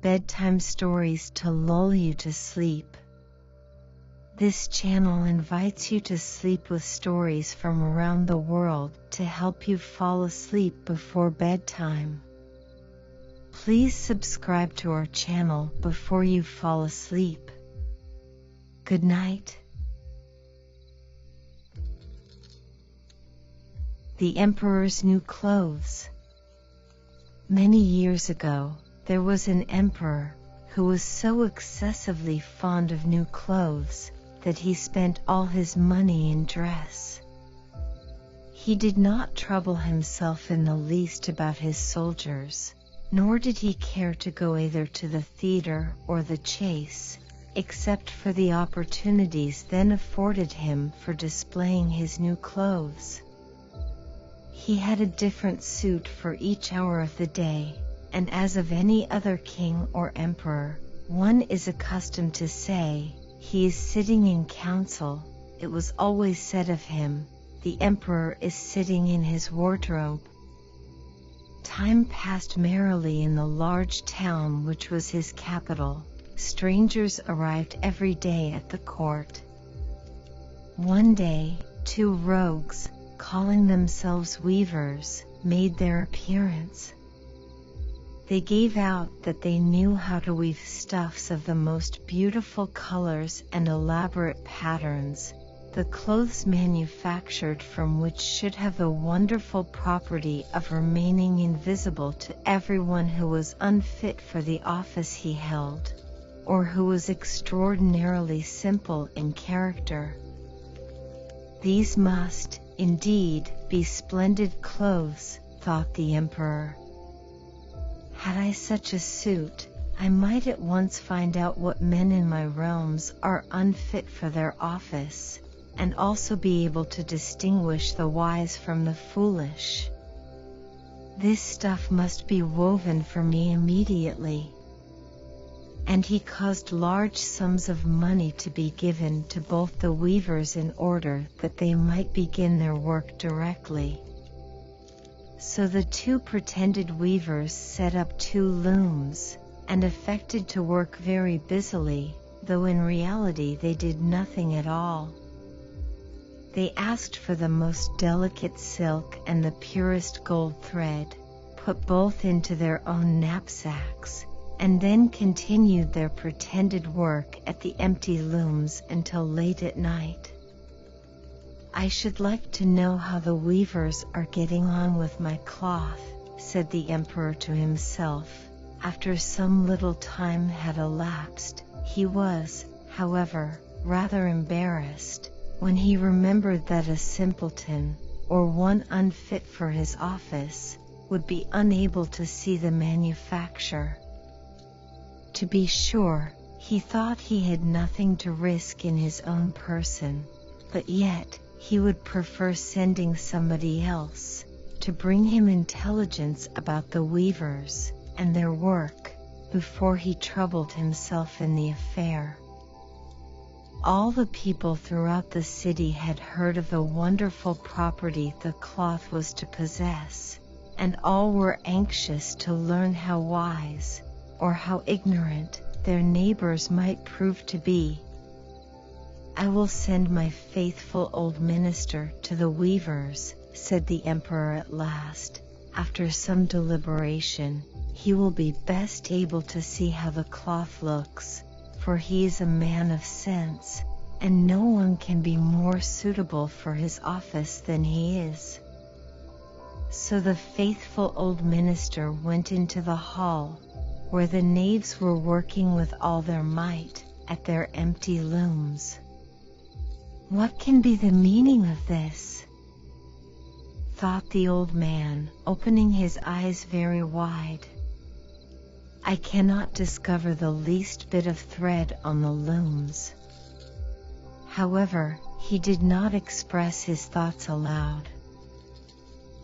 bedtime stories to lull you to sleep. This channel invites you to sleep with stories from around the world to help you fall asleep before bedtime. Please subscribe to our channel before you fall asleep. Good night. The Emperor's New Clothes. Many years ago, there was an emperor who was so excessively fond of new clothes that he spent all his money in dress. He did not trouble himself in the least about his soldiers, nor did he care to go either to the theater or the chase, except for the opportunities then afforded him for displaying his new clothes. He had a different suit for each hour of the day, and as of any other king or emperor, one is accustomed to say, "He is sitting in council," it was always said of him, "The emperor is sitting in his wardrobe." Time passed merrily in the large town which was his capital. Strangers arrived every day at the court. One day, two rogues, calling themselves weavers, made their appearance. They gave out that they knew how to weave stuffs of the most beautiful colors and elaborate patterns, the clothes manufactured from which should have the wonderful property of remaining invisible to everyone who was unfit for the office he held, or who was extraordinarily simple in character. These must, indeed, be splendid clothes, thought the emperor. Had I such a suit, I might at once find out what men in my realms are unfit for their office, and also be able to distinguish the wise from the foolish. This stuff must be woven for me immediately. And he caused large sums of money to be given to both the weavers in order that they might begin their work directly. So the two pretended weavers set up two looms, and affected to work very busily, though in reality they did nothing at all. They asked for the most delicate silk and the purest gold thread, put both into their own knapsacks, and then continued their pretended work at the empty looms until late at night. "I should like to know how the weavers are getting on with my cloth," said the emperor to himself. After some little time had elapsed, he was, however, rather embarrassed, when he remembered that a simpleton, or one unfit for his office, would be unable to see the manufacture. To be sure, he thought he had nothing to risk in his own person, but yet he would prefer sending somebody else to bring him intelligence about the weavers and their work before he troubled himself in the affair. All the people throughout the city had heard of the wonderful property the cloth was to possess, and all were anxious to learn how wise, or how ignorant, their neighbors might prove to be. "I will send my faithful old minister to the weavers," said the emperor at last. "After some deliberation, he will be best able to see how the cloth looks, for he is a man of sense, and no one can be more suitable for his office than he is." So the faithful old minister went into the hall, where the knaves were working with all their might at their empty looms. "What can be the meaning of this?" thought the old man, opening his eyes very wide. "I cannot discover the least bit of thread on the looms." However, he did not express his thoughts aloud.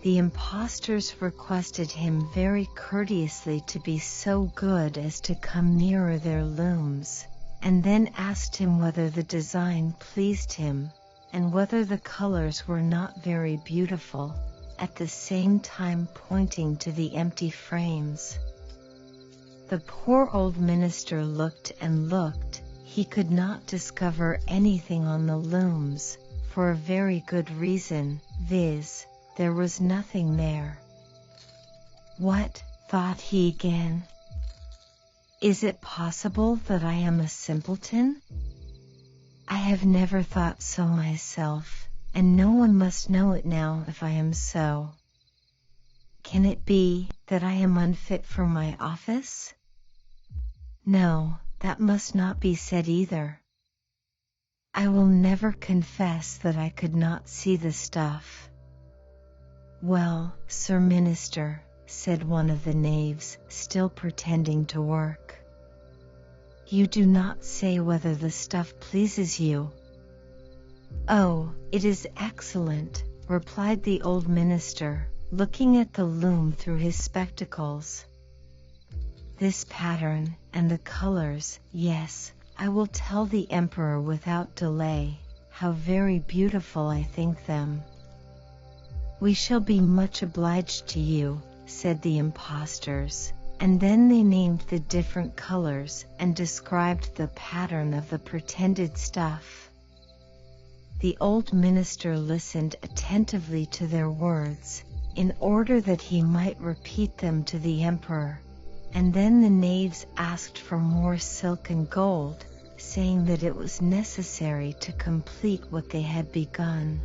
The impostors requested him very courteously to be so good as to come nearer their looms, and then asked him whether the design pleased him, and whether the colors were not very beautiful, at the same time pointing to the empty frames. The poor old minister looked and looked. He could not discover anything on the looms, for a very good reason, viz., there was nothing there. What, thought he again? Is it possible that I am a simpleton? I have never thought so myself, and no one must know it now if I am so. Can it be that I am unfit for my office? No, that must not be said either. I will never confess that I could not see the stuff. Well, Sir Minister, said one of the knaves, still pretending to work, you do not say whether the stuff pleases you. Oh, it is excellent, replied the old minister, looking at the loom through his spectacles. This pattern, and the colors, yes, I will tell the emperor without delay, how very beautiful I think them. We shall be much obliged to you, said the impostors, and then they named the different colors and described the pattern of the pretended stuff. The old minister listened attentively to their words, in order that he might repeat them to the emperor, and then the knaves asked for more silk and gold, saying that it was necessary to complete what they had begun.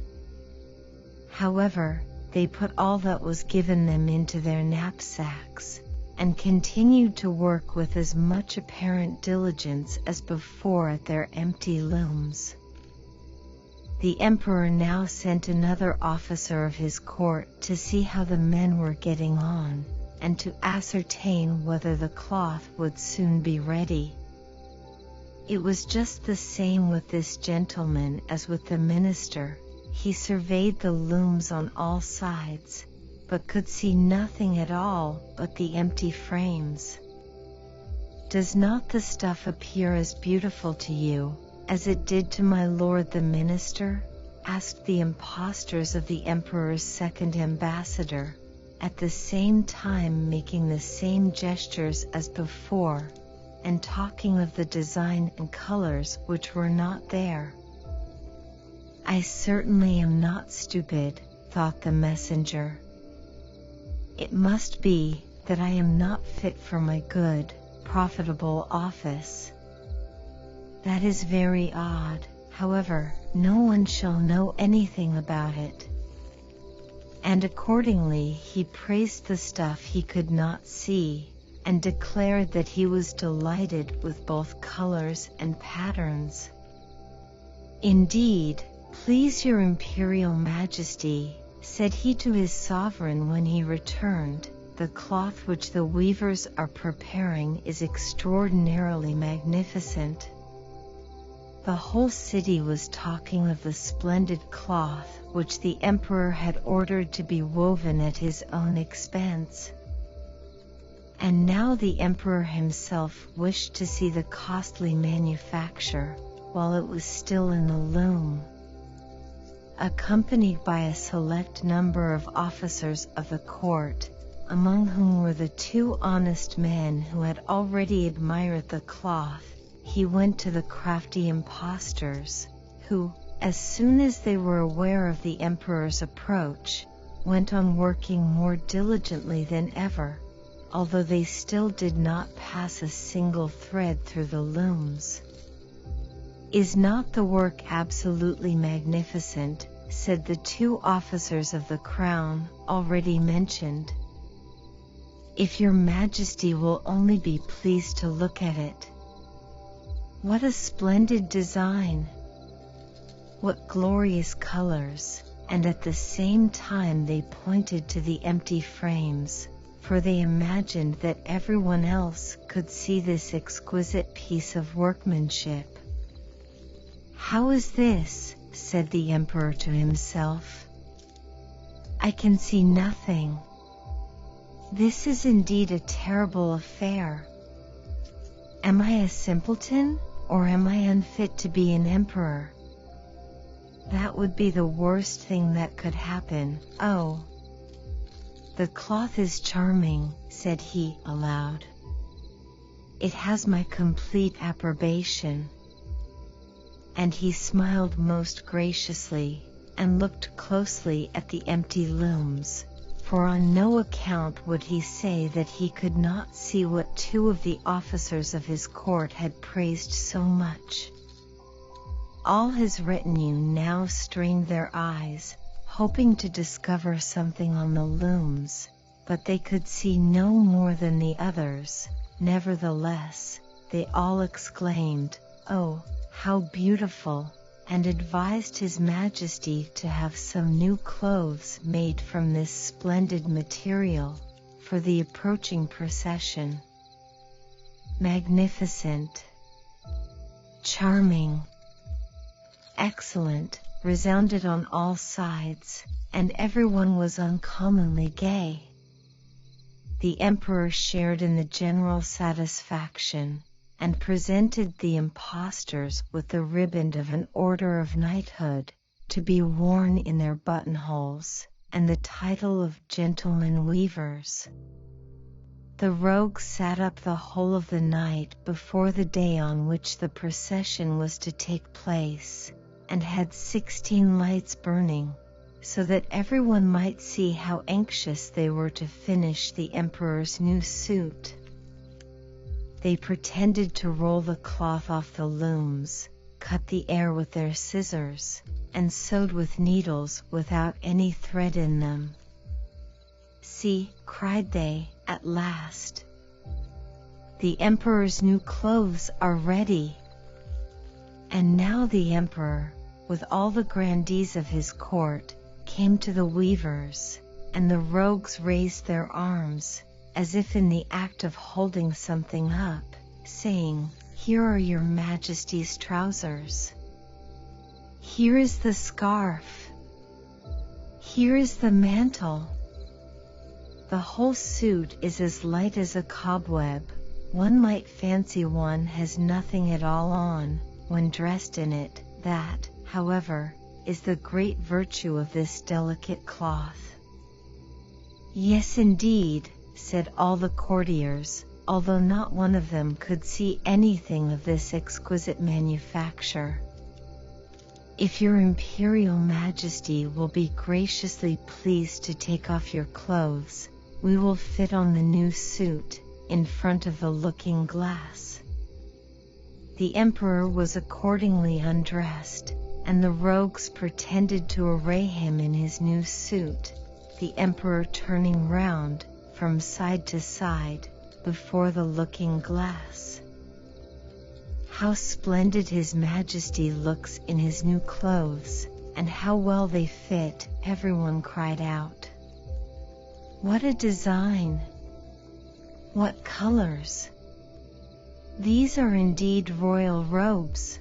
However, they put all that was given them into their knapsacks, and continued to work with as much apparent diligence as before at their empty looms. The emperor now sent another officer of his court to see how the men were getting on, and to ascertain whether the cloth would soon be ready. It was just the same with this gentleman as with the minister. He surveyed the looms on all sides, but could see nothing at all but the empty frames. Does not the stuff appear as beautiful to you as it did to my lord the minister? Asked the impostors of the emperor's second ambassador, at the same time making the same gestures as before, and talking of the design and colors which were not there. I certainly am not stupid, thought the messenger. It must be that I am not fit for my good, profitable office. That is very odd. However, no one shall know anything about it. And accordingly he praised the stuff he could not see, and declared that he was delighted with both colors and patterns. Indeed, please your imperial majesty, said he to his sovereign when he returned, the cloth which the weavers are preparing is extraordinarily magnificent. The whole city was talking of the splendid cloth which the emperor had ordered to be woven at his own expense. And now the emperor himself wished to see the costly manufacture while it was still in the loom. Accompanied by a select number of officers of the court, among whom were the two honest men who had already admired the cloth, he went to the crafty impostors, who, as soon as they were aware of the emperor's approach, went on working more diligently than ever, although they still did not pass a single thread through the looms. Is not the work absolutely magnificent? Said the two officers of the crown, already mentioned. If your majesty will only be pleased to look at it. What a splendid design! What glorious colors! And at the same time they pointed to the empty frames, for they imagined that everyone else could see this exquisite piece of workmanship. How is this? Said the emperor to himself. I can see nothing. This is indeed a terrible affair. Am I a simpleton, or am I unfit to be an emperor? That would be the worst thing that could happen. Oh, the cloth is charming, said he aloud. It has my complete approbation." And he smiled most graciously, and looked closely at the empty looms, for on no account would he say that he could not see what two of the officers of his court had praised so much. All his retinue now strained their eyes, hoping to discover something on the looms, but they could see no more than the others. Nevertheless, they all exclaimed, "Oh, how beautiful!" and advised His Majesty to have some new clothes made from this splendid material for the approaching procession. Magnificent, charming, excellent resounded on all sides, and everyone was uncommonly gay. The Emperor shared in the general satisfaction, and presented the impostors with the riband of an order of knighthood, to be worn in their buttonholes, and the title of gentlemen weavers. The rogues sat up the whole of the night before the day on which the procession was to take place, and had 16 lights burning, so that everyone might see how anxious they were to finish the Emperor's new suit. They pretended to roll the cloth off the looms, cut the air with their scissors, and sewed with needles without any thread in them. "See," cried they, at last, "the Emperor's new clothes are ready." And now the Emperor, with all the grandees of his court, came to the weavers, and the rogues raised their arms, as if in the act of holding something up, saying, "Here are your Majesty's trousers. Here is the scarf. Here is the mantle. The whole suit is as light as a cobweb. One might fancy one has nothing at all on, when dressed in it. That, however, is the great virtue of this delicate cloth." "Yes, indeed," said all the courtiers, although not one of them could see anything of this exquisite manufacture. "If your Imperial Majesty will be graciously pleased to take off your clothes, we will fit on the new suit, in front of the looking-glass." The Emperor was accordingly undressed, and the rogues pretended to array him in his new suit, the Emperor turning round, from side to side, before the looking-glass. "How splendid His Majesty looks in his new clothes, and how well they fit!" everyone cried out. "What a design! What colors! These are indeed royal robes."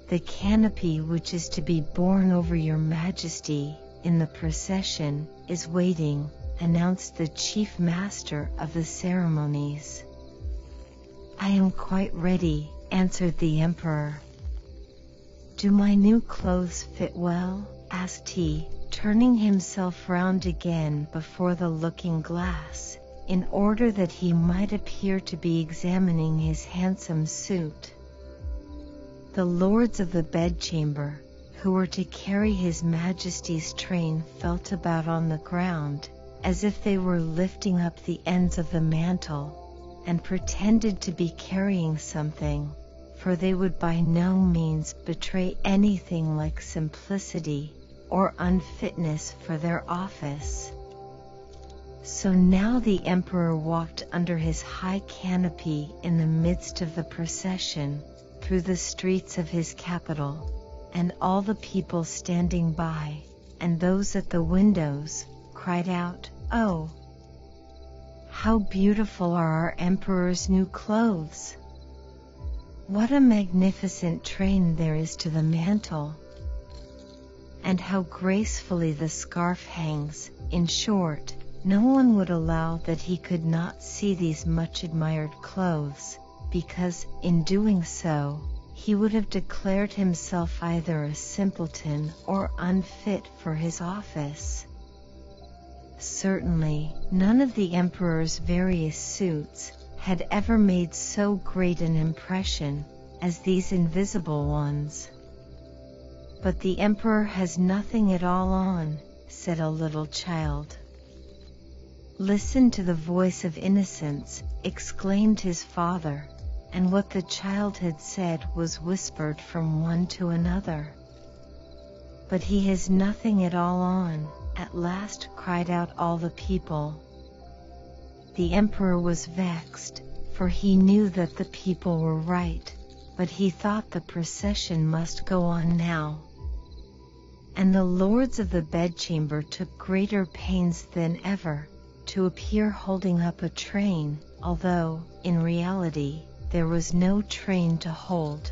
"The canopy which is to be borne over your Majesty in the procession is waiting," announced the chief master of the ceremonies. "I am quite ready," answered the Emperor. "Do my new clothes fit well?" asked he, turning himself round again before the looking-glass, in order that he might appear to be examining his handsome suit. The lords of the bedchamber, who were to carry His Majesty's train, felt about on the ground, as if they were lifting up the ends of the mantle, and pretended to be carrying something, for they would by no means betray anything like simplicity or unfitness for their office. So now the Emperor walked under his high canopy in the midst of the procession, through the streets of his capital, and all the people standing by, and those at the windows, cried out, "Oh, how beautiful are our Emperor's new clothes! What a magnificent train there is to the mantle! And how gracefully the scarf hangs!" In short, no one would allow that he could not see these much admired clothes, because, in doing so, he would have declared himself either a simpleton or unfit for his office. Certainly, none of the Emperor's various suits had ever made so great an impression as these invisible ones. "But the emperor has nothing at all on," said a little child. "Listen to the voice of innocence," exclaimed his father, and what the child had said was whispered from one to another. "But he has nothing at all on," at last cried out all the people. The emperor was vexed, for he knew that the people were right, but he thought the procession must go on now. And the lords of the bedchamber took greater pains than ever to appear holding up a train, although, in reality, there was no train to hold.